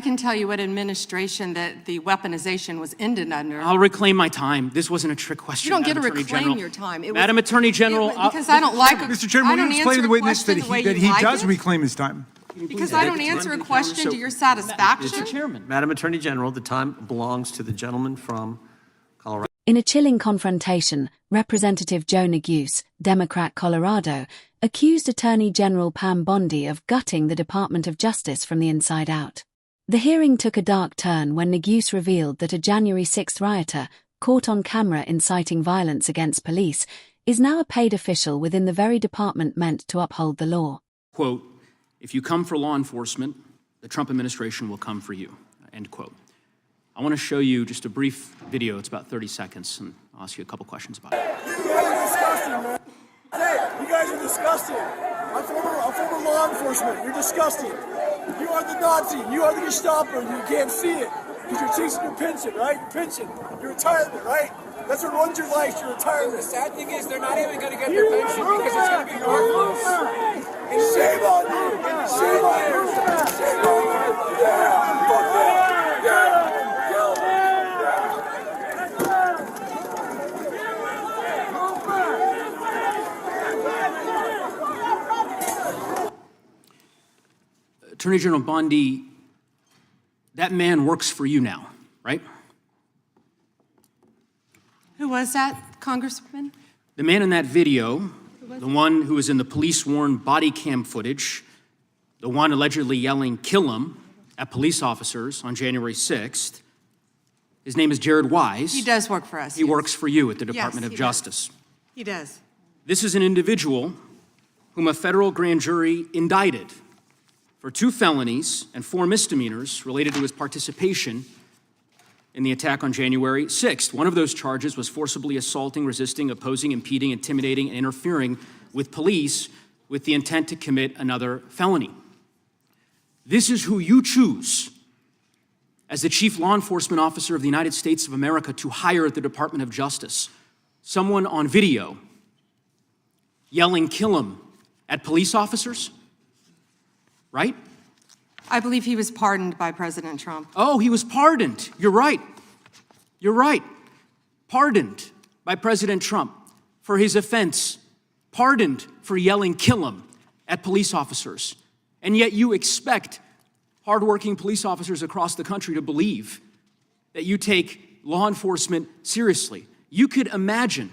I can tell you what administration that the weaponization was ended under. I'll reclaim my time. This wasn't a trick question. You don't get to Attorney reclaim General. your time. Madam Attorney General. Because I don't like Mr. Chairman, will you explain to the witness that he does reclaim his time? Because I don't answer a question to your satisfaction? Mr. Chairman. Madam Attorney General, the time belongs to the gentleman from Colorado. In a chilling confrontation, Representative Joe Neguse, Democrat Colorado, accused Attorney General Pam Bondi of gutting the Department of Justice from the inside out. The hearing took a dark turn when Neguse revealed that a January 6 rioter, caught on camera inciting violence against police, is now a paid official within the very department meant to uphold the law. Quote, if you come for law enforcement, the Trump administration will come for you, end quote. I want to show you just a brief video. It's about 30 seconds, and I'll ask you a couple questions about it. You guys are disgusting, man. Hey, you guys are disgusting. I'm former law enforcement. You're disgusting. You are the Nazi. You are the Gestapo. You can't see it because you're chasing your pension, right? Your pension, your retirement, right? That's what runs your life, your retirement. The sad thing is they're not even going to get their pension because it's going to be worthless. And shame on you. Shame on you. Shame on you. Yeah. Fuck that. Yeah. Attorney General Bondi, that man works for you now, right? Who was that, Congressman? The man in that video, the one who was in the police-worn body cam footage, the one allegedly yelling, "Kill him," at police officers on January 6th, his name is Jared Wise. He does work for us. He works for you at the Department of Justice. He does. This is an individual whom a federal grand jury indicted for 2 felonies and 4 misdemeanors related to his participation in the attack on January 6th. One of those charges was forcibly assaulting, resisting, opposing, impeding, intimidating, and interfering with police with the intent to commit another felony. This is who you choose as the Chief Law Enforcement Officer of the United States of America to hire at the Department of Justice. Someone on video yelling, "Kill him," at police officers? Right? I believe he was pardoned by President Trump. Oh, he was pardoned. You're right. You're right. Pardoned by President Trump for his offense. Pardoned for yelling, "Kill him," at police officers. And yet you expect hardworking police officers across the country to believe that you take law enforcement seriously. You could imagine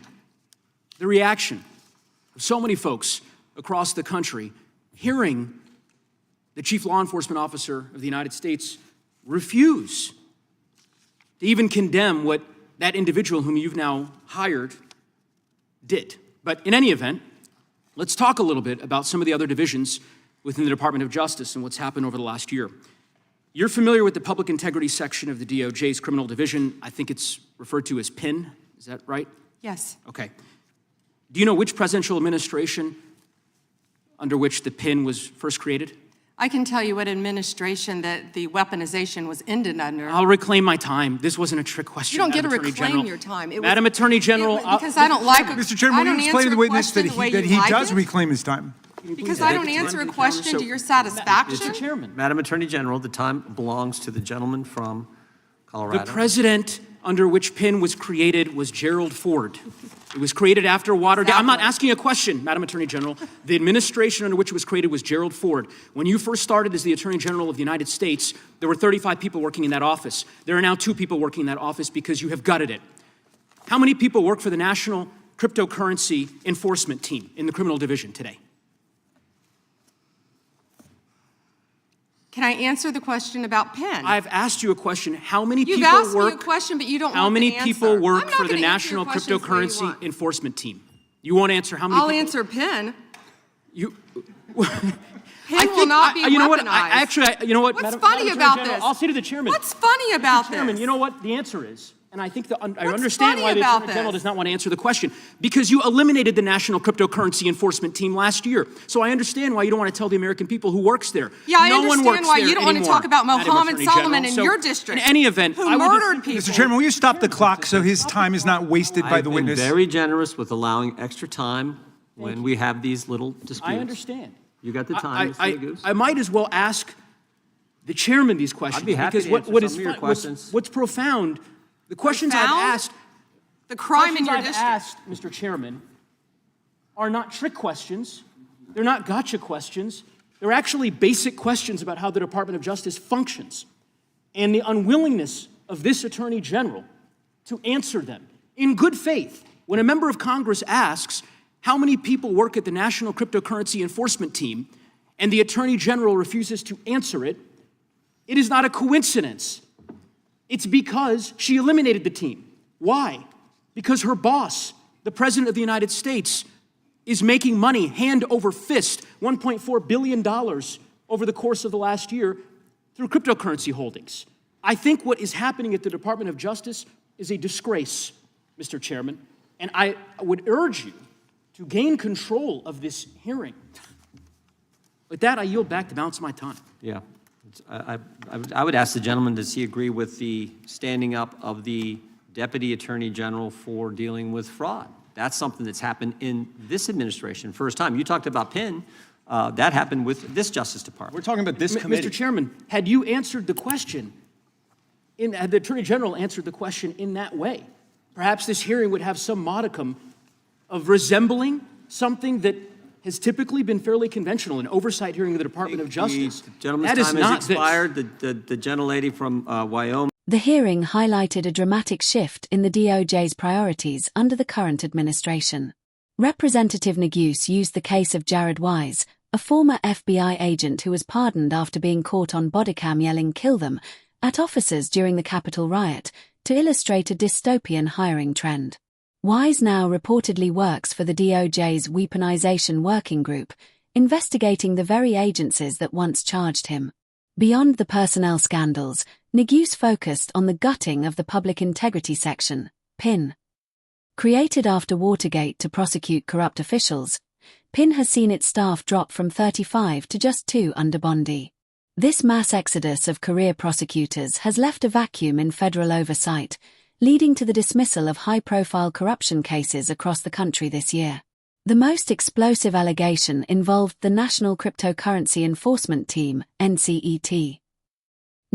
the reaction of so many folks across the country hearing the Chief Law Enforcement Officer of the United States refuse to even condemn what that individual whom you've now hired did. But in any event, let's talk a little bit about some of the other divisions within the Department of Justice and what's happened over the last year. You're familiar with the Public Integrity section of the DOJ's Criminal Division. I think it's referred to as PIN. Is that right? Yes. Okay. Do you know which presidential administration under which the PIN was first created? I can tell you what administration that the weaponization was ended under. I'll reclaim my time. This wasn't a trick question. You don't get to Attorney reclaim General. your time. Madam Attorney General. Because I don't like Mr. Chairman, will you explain to the witness that he does reclaim his time? Because I don't answer a question to your satisfaction? Mr. Chairman. Madam Attorney General, the time belongs to the gentleman from Colorado. The president under which PIN was created was Gerald Ford. It was created after Watergate. I'm not asking a question, Madam Attorney General. The administration under which it was created was Gerald Ford. When you first started as the Attorney General of the United States, there were 35 people working in that office. There are now 2 people working in that office because you have gutted it. How many people work for the National Cryptocurrency Enforcement Team in the Criminal Division today? Can I answer the question about PIN? I've asked you a question. How many You've people asked work? me a question, but you don't How want many the people answer. work I'm for not the gonna answer your National questions the way you Cryptocurrency want. Enforcement Team? You won't answer how many I'll people? answer PIN. You. PIN will not be you know what? weaponized. You know what? What's Madam funny Attorney about General, this? I'll say to the chairman. What's funny about Mr. Chairman, this? you know what the answer is? And I think I What's understand funny why the about Attorney General this? does not want to answer the question. Because you eliminated the National Cryptocurrency Enforcement Team last year. So I understand why you don't want to tell the American people who works there. Yeah, I no one understand works why there you don't want to anymore, talk about Madam Mohammed Attorney Solomon General. in So, your district. In any event, who I would murdered people. Mr. Chairman, will you stop the clock so his time is not wasted by I've the been witness? very generous with allowing extra time when we have these little disputes. I understand. You got the time, Mr. Neguse. I might as well ask the chairman these questions. I'd be happy because to what, answer what some is of your fu- questions. what's profound, the questions I've Profound? asked, The crime in questions your I've district. asked, Mr. Chairman, are not trick questions. They're not gotcha questions. They're actually basic questions about how the Department of Justice functions and the unwillingness of this Attorney General to answer them in good faith. When a member of Congress asks how many people work at the National Cryptocurrency Enforcement Team and the Attorney General refuses to answer it, it is not a coincidence. It's because she eliminated the team. Why? Because her boss, the President of the United States, is making money hand over fist, $1.4 billion over the course of the last year through cryptocurrency holdings. I think what is happening at the Department of Justice is a disgrace, Mr. Chairman, and I would urge you to gain control of this hearing. With that, I yield back the balance of my time. Yeah. I would ask the gentleman, does he agree with the standing up of the Deputy Attorney General for dealing with fraud? That's something that's happened in this administration. First time. You talked about Penn. That happened with this Justice Department. We're talking about this committee. Mr. Chairman, had you answered the question, had the Attorney General answered the question in that way, perhaps this hearing would have some modicum of resembling something that has typically been fairly conventional, an oversight hearing of the Department of Justice. The gentleman's That is time not has this. expired. The gentlelady from Wyoming. The hearing highlighted a dramatic shift in the DOJ's priorities under the current administration. Representative Neguse used the case of Jared Wise, a former FBI agent who was pardoned after being caught on bodycam yelling "kill them" at officers during the Capitol riot, to illustrate a dystopian hiring trend. Wise now reportedly works for the DOJ's Weaponization Working Group, investigating the very agencies that once charged him. Beyond the personnel scandals, Neguse focused on the gutting of the Public Integrity Section, PIN. Created after Watergate to prosecute corrupt officials, PIN has seen its staff drop from 35 to just 2 under Bondi. This mass exodus of career prosecutors has left a vacuum in federal oversight, leading to the dismissal of high-profile corruption cases across the country this year. The most explosive allegation involved the National Cryptocurrency Enforcement Team, NCET.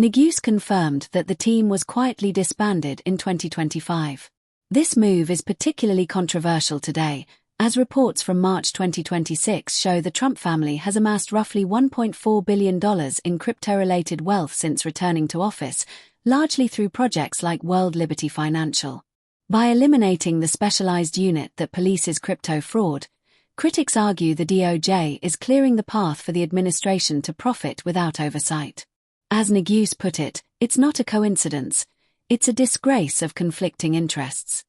Neguse confirmed that the team was quietly disbanded in 2025. This move is particularly controversial today, as reports from March 2026 show the Trump family has amassed roughly $1.4 billion in crypto-related wealth since returning to office, largely through projects like World Liberty Financial. By eliminating the specialized unit that polices crypto fraud, critics argue the DOJ is clearing the path for the administration to profit without oversight. As Neguse put it, it's not a coincidence, it's a disgrace of conflicting interests.